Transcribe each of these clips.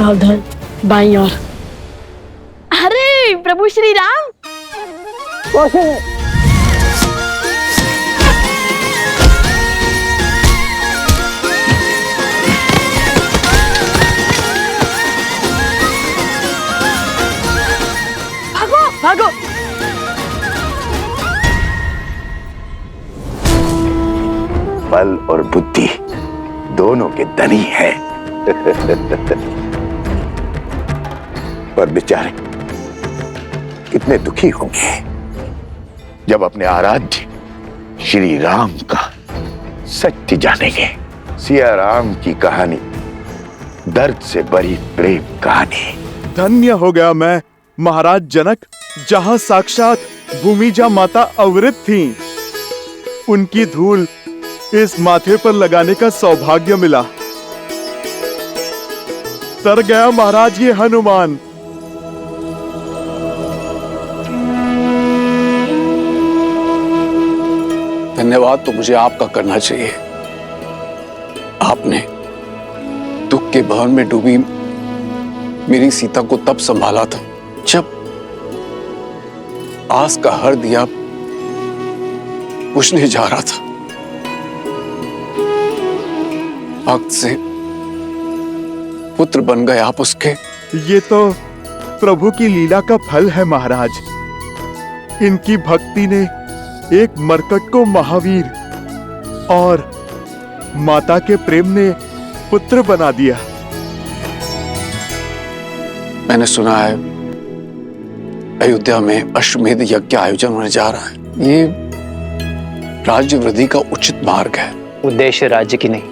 सावधान, बाईं ओर। अरे प्रभु श्री राम। भागो भागो। बल और बुद्धि दोनों के धनी है। पर बेचारे कितने दुखी होंगे जब अपने आराध्य श्री राम का सत्य जानेंगे। सिया राम की कहानी दर्द से भरी प्रेम कहानी। धन्य हो गया मैं महाराज जनक, जहां साक्षात भूमिजा माता अवृत थीं। उनकी धूल इस माथे पर लगाने का सौभाग्य मिला। तर गया महाराज ये हनुमान। धन्यवाद तो मुझे आपका करना चाहिए। आपने दुख के भवन में डूबी मेरी सीता को तब संभाला था जब आस का हर दिया बुझने जा रहा था। वक्त से पुत्र बन गए आप उसके। ये तो प्रभु की लीला का फल है महाराज। इनकी भक्ति ने एक मरकट को महावीर और माता के प्रेम ने पुत्र बना दिया। मैंने सुना है अयोध्या में अश्वमेध यज्ञ का आयोजन होने जा रहा है। ये राज्य वृद्धि का उचित मार्ग है। उद्देश्य राज्य की नहीं,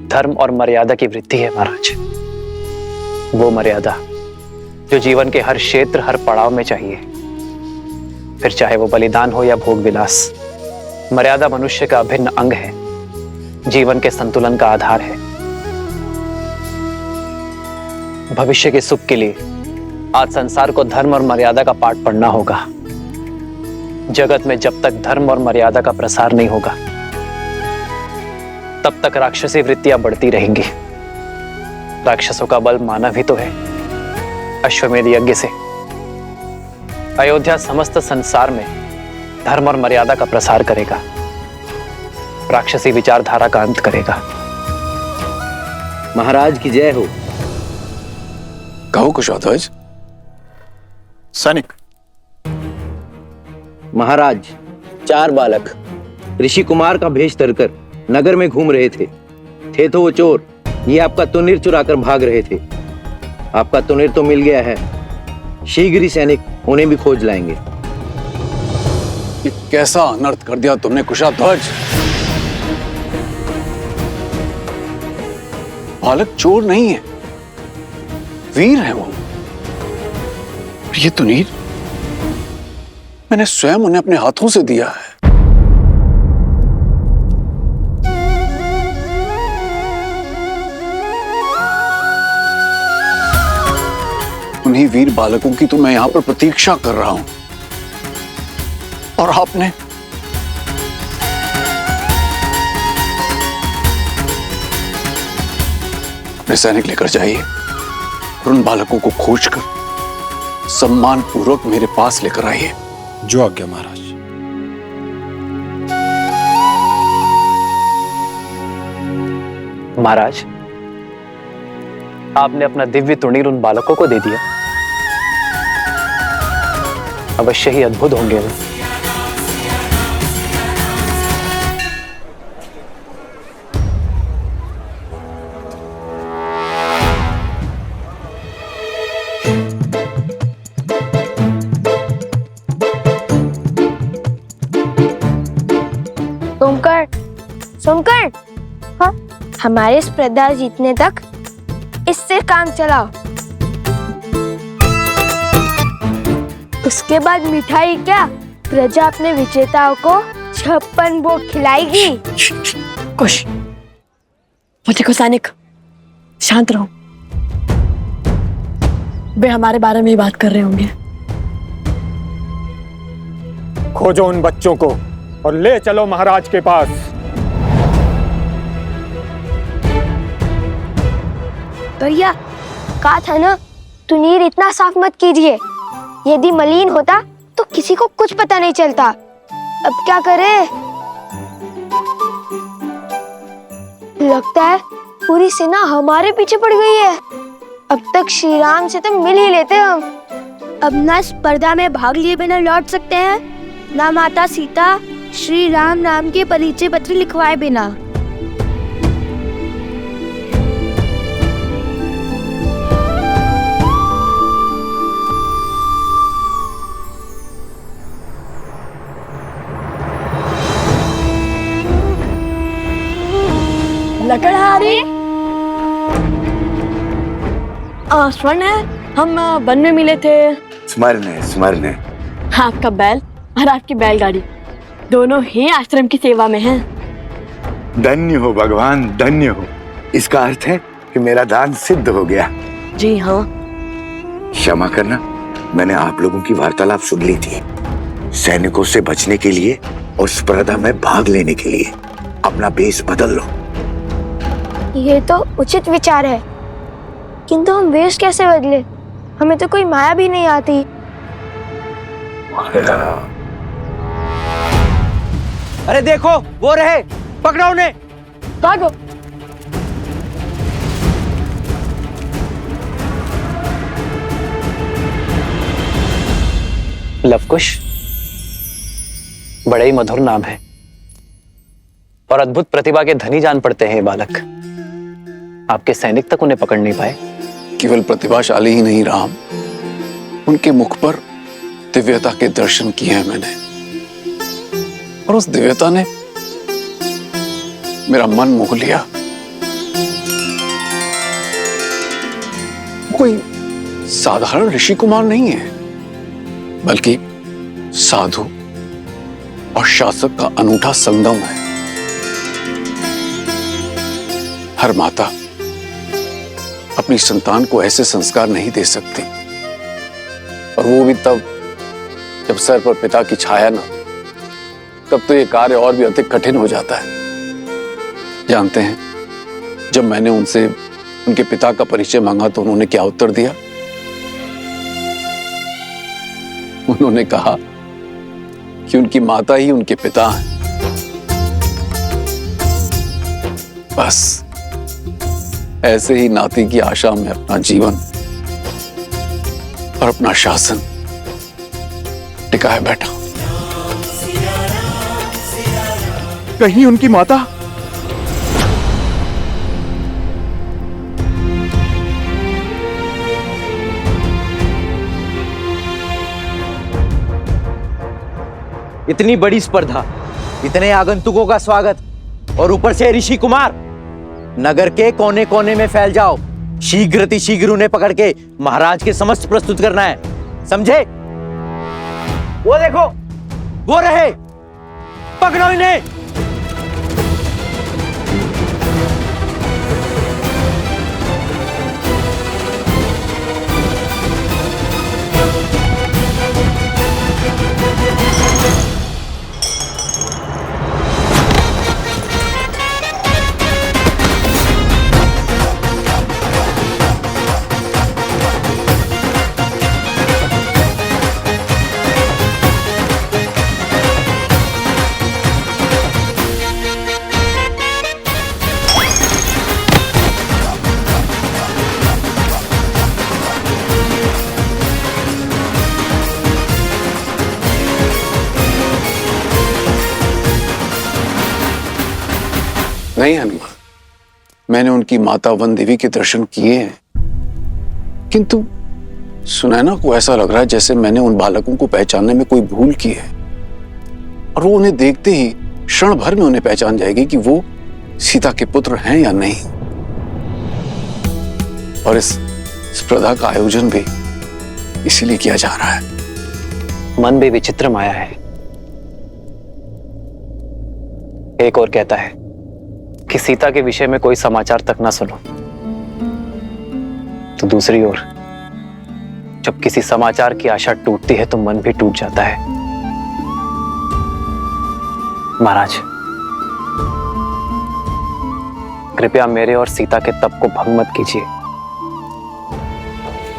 धर्म और मर्यादा की वृद्धि है महाराज। वो मर्यादा जो जीवन के हर क्षेत्र, हर पड़ाव में चाहिए, फिर चाहे वो बलिदान हो या भोग विलास। मर्यादा मनुष्य का अभिन्न अंग है, जीवन के संतुलन का आधार है। भविष्य के सुख के लिए आज संसार को धर्म और मर्यादा का पाठ पढ़ना होगा। जगत में जब तक धर्म और मर्यादा का प्रसार नहीं होगा तब तक राक्षसी वृत्तियां बढ़ती रहेंगी। राक्षसों का बल मानव ही तो है। अश्वमेध यज्ञ से अयोध्या समस्त संसार में धर्म और मर्यादा का प्रसार करेगा, राक्षसी विचारधारा का अंत करेगा। महाराज की जय हो। कहो कुशध्वज। सैनिक। महाराज, 4 बालक ऋषि कुमार का भेष धरकर नगर में घूम रहे थे तो वो चोर। ये आपका तुनीर चुराकर भाग रहे थे। आपका तुनीर तो मिल गया है। शीघ्र ही सैनिक उन्हें भी खोज लाएंगे। ये कैसा अनर्थ कर दिया तुमने कुशध्वज। बालक चोर नहीं है, वीर है वो। ये तुनीर मैंने स्वयं उन्हें अपने हाथों से दिया है। उन्हीं वीर बालकों की तो मैं यहां पर प्रतीक्षा कर रहा हूं, और आपने अपने सैनिक लेकर जाइए और उन बालकों को खोजकर सम्मान पूर्वक मेरे पास लेकर आइए। जो आज्ञा महाराज। महाराज, आपने अपना दिव्य तुनीर उन बालकों को दे दिया। अवश्य ही अद्भुत होंगे वो। सोमकर, हाँ? हमारे स्पर्धा जीतने तक इससे काम चलाओ। उसके बाद मिठाई क्या, प्रजा अपने विजेताओं को 56 भोग खिलाएगी। कुश, मुझे को सैनिक, शांत रहो। वे हमारे बारे में ही बात कर रहे होंगे। खोजो उन बच्चों को और ले चलो महाराज के पास। भैया कहा था ना, तुनीर इतना साफ मत कीजिए। यदि मलिन होता तो किसी को कुछ पता नहीं चलता। अब क्या करे? लगता है पूरी सेना हमारे पीछे पड़ गई है। अब तक श्री राम से तो मिल ही लेते हम। अब ना स्पर्धा में भाग लिए बिना लौट सकते हैं, ना माता सीता श्री राम नाम के परिचय पत्र लिखवाए बिना। लकड़हारी स्वर्ण है, हम वन में मिले थे। स्मरण है, स्मरण है। आपका बैल और आपकी बैलगाड़ी दोनों ही आश्रम की सेवा में हैं। धन्य हो भगवान, धन्य हो। इसका अर्थ है कि मेरा दान सिद्ध हो गया। जी हाँ। क्षमा करना, मैंने आप लोगों की वार्तालाप सुन ली थी। सैनिकों से बचने के लिए और स्पर्धा में भाग लेने के लिए अपना बेस बदल लो। ये तो उचित विचार है, किंतु हम वेश कैसे बदले? हमें तो कोई माया भी नहीं आती। अरे देखो, वो रहे, पकड़ो उन्हें। भागो। लवकुश बड़े ही मधुर नाम है और अद्भुत प्रतिभा के धनी जान पड़ते हैं ये बालक। आपके सैनिक तक उन्हें पकड़ नहीं पाए। केवल प्रतिभाशाली ही नहीं राम, उनके मुख पर दिव्यता के दर्शन किए हैं मैंने, और उस दिव्यता ने मेरा मन मोह लिया। कोई साधारण ऋषि कुमार नहीं है, बल्कि साधु और शासक का अनूठा संगम है। हर माता अपनी संतान को ऐसे संस्कार नहीं दे सकती, और वो भी तब जब सर पर पिता की छाया ना, तब तो ये कार्य और भी अधिक कठिन हो जाता है। जानते हैं, जब मैंने उनसे उनके पिता का परिचय मांगा तो उन्होंने क्या उत्तर दिया? उन्होंने कहा कि उनकी माता ही उनके पिता हैं। बस ऐसे ही नाती की आशा में अपना जीवन और अपना शासन टिकाए बैठा। कहीं उनकी माता? इतनी बड़ी स्पर्धा, इतने आगंतुकों का स्वागत, और ऊपर से ऋषि कुमार। नगर के कोने कोने में फैल जाओ, शीघ्र उन्हें पकड़ के महाराज के समक्ष प्रस्तुत करना है, समझे? वो देखो, वो रहे, पकड़ो इन्हें। नहीं हनुमान, मैंने उनकी माता वन देवी के दर्शन किए हैं, किंतु सुनैना को ऐसा लग रहा है जैसे मैंने उन बालकों को पहचानने में कोई भूल की है, और वो उन्हें देखते ही क्षण भर में उन्हें पहचान जाएगी कि वो सीता के पुत्र हैं या नहीं। और इस स्पर्धा का आयोजन भी इसीलिए किया जा रहा है। मन भी विचित्र माया है। एक और कहता है कि सीता के विषय में कोई समाचार तक ना सुनो, तो दूसरी ओर जब किसी समाचार की आशा टूटती है तो मन भी टूट जाता है। महाराज, कृपया मेरे और सीता के तप को भंग मत कीजिए।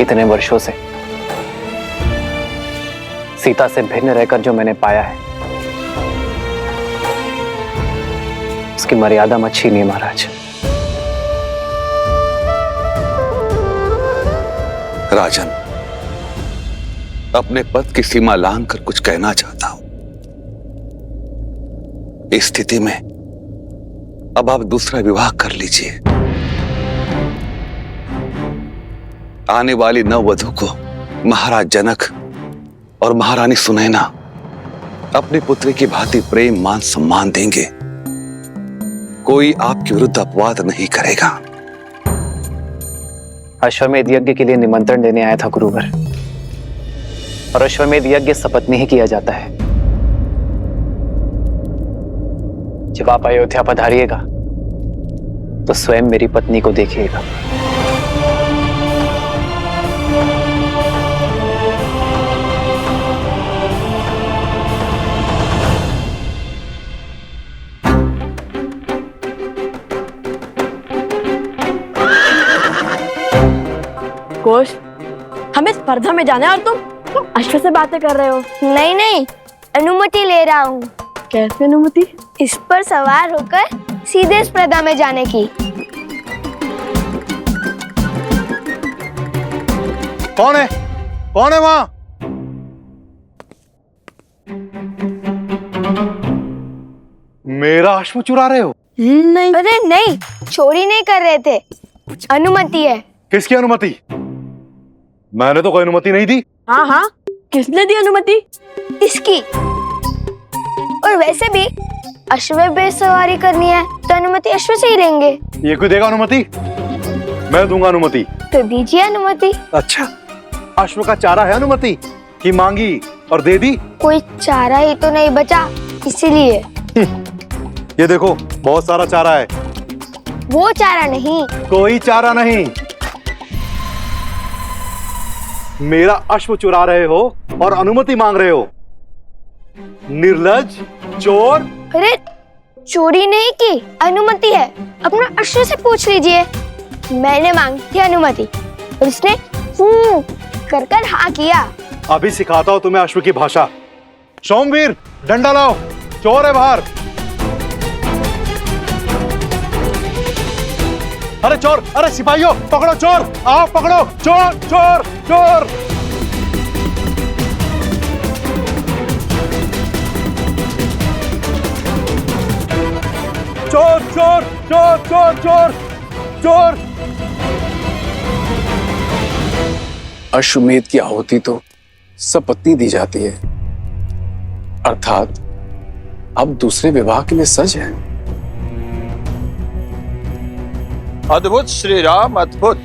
इतने वर्षों से सीता से भिन्न रहकर जो मैंने पाया है, उसकी मर्यादा मत छीनिए महाराज। राजन, अपने पद की सीमा लांघ कर कुछ कहना चाहता हूं। इस स्थिति में अब आप दूसरा विवाह कर लीजिए। आने वाली नववधू को महाराज जनक और महारानी सुनैना अपनी पुत्री की भांति प्रेम मान सम्मान देंगे। कोई आपके विरुद्ध अपवाद नहीं करेगा। अश्वमेध यज्ञ के लिए निमंत्रण देने आया था गुरुवर, और अश्वमेध यज्ञ सपत्नी ही किया जाता है। जब आप अयोध्या पधारिएगा तो स्वयं मेरी पत्नी को देखिएगा। कोश, हमें स्पर्धा में जाना है और तुम अश्व से बातें कर रहे हो। नहीं नहीं, अनुमति ले रहा हूँ। कैसे अनुमति? इस पर सवार होकर सीधे स्पर्धा में जाने की। कौन है? कौन है वहां? मेरा अश्व चुरा रहे हो? नहीं, अरे नहीं, चोरी नहीं कर रहे थे, अनुमति है। किसकी अनुमति? मैंने तो कोई अनुमति नहीं दी। हाँ हाँ, किसने दी अनुमति? इसकी। और वैसे भी अश्व पे सवारी करनी है तो अनुमति अश्व से ही लेंगे। ये कोई देगा अनुमति? मैं दूंगा अनुमति। तो दीजिए अनुमति। अच्छा, अश्व का चारा है अनुमति कि मांगी और दे दी? कोई चारा ही तो नहीं बचा, इसीलिए। ये देखो, बहुत सारा चारा है। वो चारा नहीं। कोई चारा नहीं। मेरा अश्व चुरा रहे हो और अनुमति मांग रहे हो। निर्लज्ज, चोर। अरे चोरी नहीं की, अनुमति है। अपना अश्व से पूछ लीजिए। मैंने मांगी थी अनुमति और उसने कर कर हाँ किया। अभी सिखाता हूं तुम्हें अश्व की भाषा। सोमवीर, डंडा लाओ, चोर है बाहर। अरे चोर, अरे सिपाहियों, पकड़ो चोर, आओ पकड़ो चोर, चोर, चोर। चोर, चोर, चोर, चोर, चोर, चोर। अश्वमेध की आहुति तो सपत्नी दी जाती है, अर्थात अब दूसरे विवाह के लिए सज है। अद्भुत श्री राम, अद्भुत।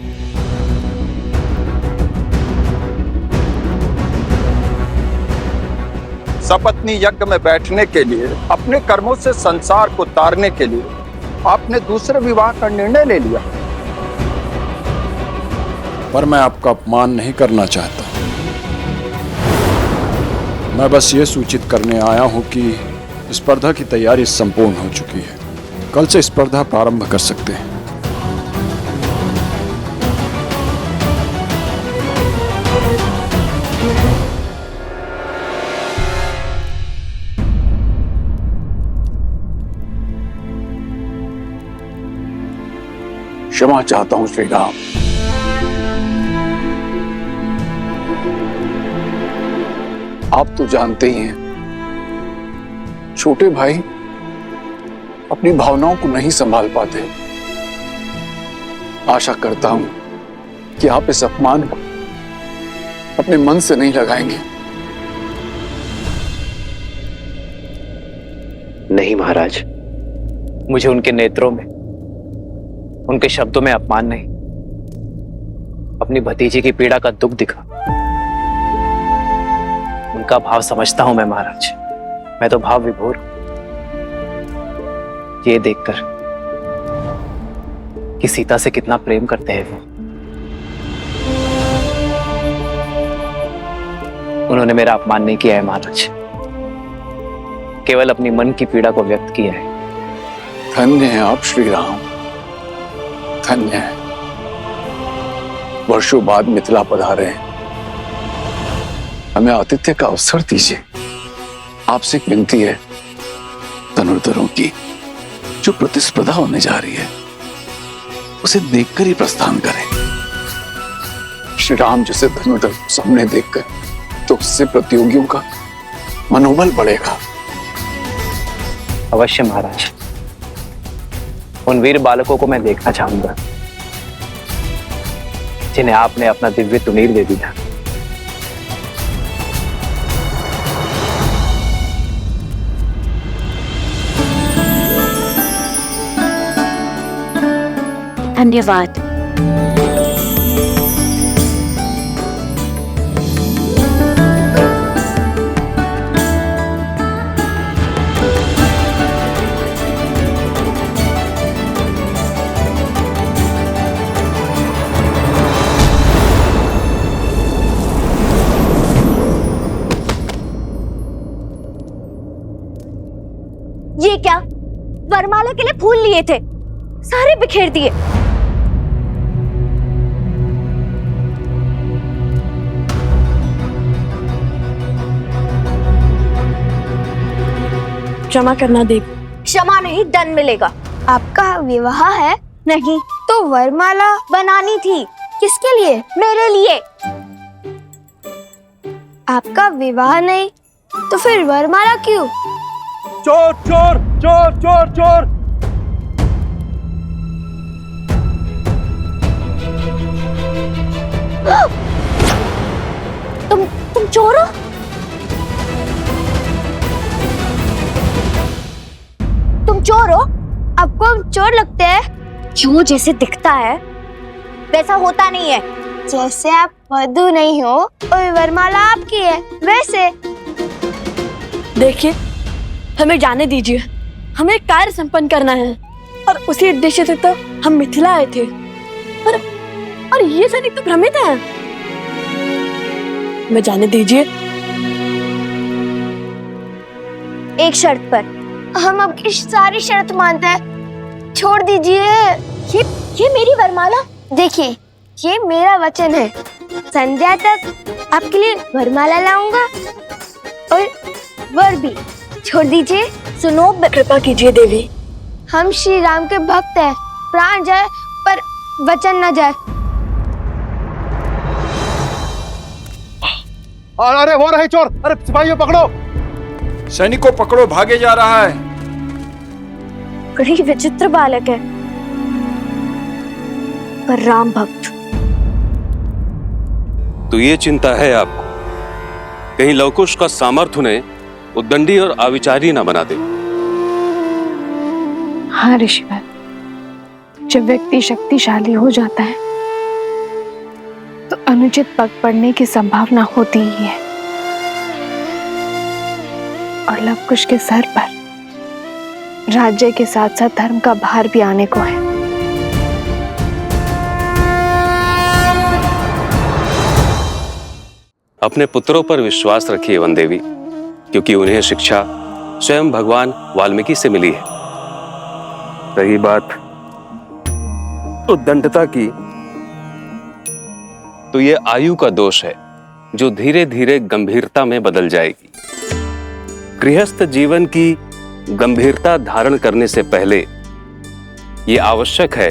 सपत्नी यज्ञ में बैठने के लिए, अपने कर्मों से संसार को तारने के लिए आपने दूसरे विवाह का निर्णय ले लिया। पर मैं आपका अपमान नहीं करना चाहता। मैं बस ये सूचित करने आया हूं कि स्पर्धा की तैयारी संपूर्ण हो चुकी है। कल से स्पर्धा प्रारंभ कर सकते हैं। क्षमा चाहता हूं श्री राम। आप तो जानते ही हैं, छोटे भाई अपनी भावनाओं को नहीं संभाल पाते। आशा करता हूं कि आप इस अपमान को अपने मन से नहीं लगाएंगे। नहीं महाराज, मुझे उनके नेत्रों में, उनके शब्दों में अपमान नहीं, अपनी भतीजी की पीड़ा का दुख दिखा। उनका भाव समझता हूं मैं महाराज। मैं तो भाव विभोर हूं। ये देखकर कि सीता से कितना प्रेम करते हैं वो, उन्होंने मेरा अपमान नहीं किया है महाराज, केवल अपनी मन की पीड़ा को व्यक्त किया है। धन्य है आप श्री राम, धन्य है। वर्षों बाद मिथिला पधारे हैं। हमें आतिथ्य का अवसर दीजिए। आपसे एक विनती है, धनुर्धरों की जो प्रतिस्पर्धा होने जा रही है उसे देखकर ही प्रस्थान करें। श्री राम जैसे धनुर्धर सामने देखकर तो उससे प्रतियोगियों का मनोबल बढ़ेगा। अवश्य महाराज, उन वीर बालकों को मैं देखना चाहूंगा जिन्हें आपने अपना दिव्य तुनीर दे दिया। धन्यवाद। ये क्या? वरमाला के लिए फूल लिए थे, सारे बिखेर दिए। क्षमा करना देवी। क्षमा नहीं, दंड मिलेगा। आपका विवाह है? नहीं। तो वरमाला बनानी थी। किसके लिए? मेरे लिए। आपका विवाह नहीं तो फिर वरमाला क्यों? चोर चोर चोर चोर चोर! तुम चोर हो? तुम चोर हो? आपको हम चोर लगते हैं? जो जैसे दिखता है वैसा होता नहीं है। जैसे आप वधू नहीं हो और वरमाला आपकी है, वैसे। देखिए, हमें जाने दीजिए। हमें कार्य संपन्न करना है और उसी उद्देश्य से तो हम मिथिला आए थे। और ये सैनिक तो भ्रमित है। हमें जाने दीजिए। एक शर्त पर। हम आपकी सारी शर्त मानते हैं, छोड़ दीजिए। ये मेरी वरमाला। देखिए, ये मेरा वचन है, संध्या तक आपके लिए वरमाला लाऊंगा और वर भी। छोड़ दीजिए। सुनो, कृपा कीजिए देवी। हम श्री राम के भक्त हैं, प्राण जाए पर वचन न जाए। अरे वो रहे चोर! अरे सिपाहियों पकड़ो! सैनिक को पकड़ो, भागे जा रहा है। बड़ी विचित्र बालक है, पर राम भक्त। तो ये चिंता है आपको, कहीं लवकुश का सामर्थ्य उन्हें उद्दंडी और आविचारी ना बना दे। हाँ ऋषिवर, जब व्यक्ति शक्तिशाली हो जाता है तो अनुचित पग पड़ने की संभावना होती ही है। और लवकुश के सर पर राज्य के साथ साथ धर्म का भार भी आने को है। अपने पुत्रों पर विश्वास रखिए वन देवी, क्योंकि उन्हें शिक्षा स्वयं भगवान वाल्मीकि से मिली है। रही बात उद्दंडता की, तो ये आयु का दोष है जो धीरे धीरे गंभीरता में बदल जाएगी। गृहस्थ जीवन की गंभीरता धारण करने से पहले ये आवश्यक है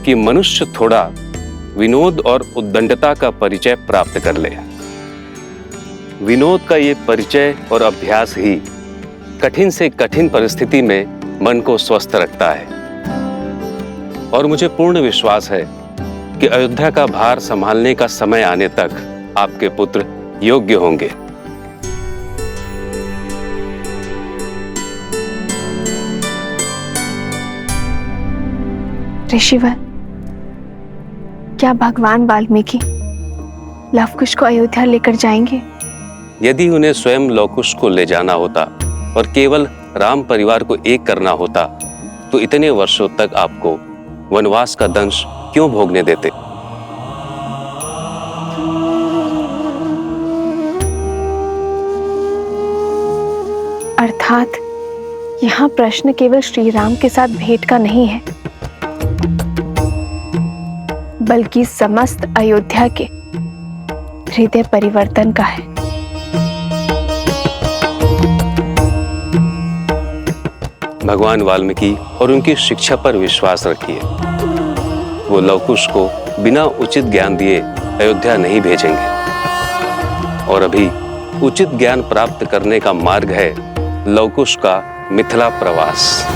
कि मनुष्य थोड़ा विनोद और उद्दंडता का परिचय प्राप्त कर ले। विनोद का ये परिचय और अभ्यास ही कठिन से कठिन परिस्थिति में मन को स्वस्थ रखता है। और मुझे पूर्ण विश्वास है कि अयोध्या का भार संभालने का समय आने तक आपके पुत्र योग्य होंगे। ऋषिवर, क्या भगवान वाल्मीकि लवकुश को अयोध्या लेकर जाएंगे? यदि उन्हें स्वयं लवकुश को ले जाना होता और केवल राम परिवार को एक करना होता तो इतने वर्षों तक आपको वनवास का दंश क्यों भोगने देते? अर्थात यहाँ प्रश्न केवल श्री राम के साथ भेंट का नहीं है, बल्कि समस्त अयोध्या के हृदय परिवर्तन का है। भगवान वाल्मीकि और उनकी शिक्षा पर विश्वास रखिए। वो लवकुश को बिना उचित ज्ञान दिए अयोध्या नहीं भेजेंगे। और अभी उचित ज्ञान प्राप्त करने का मार्ग है लवकुश का मिथिला प्रवास।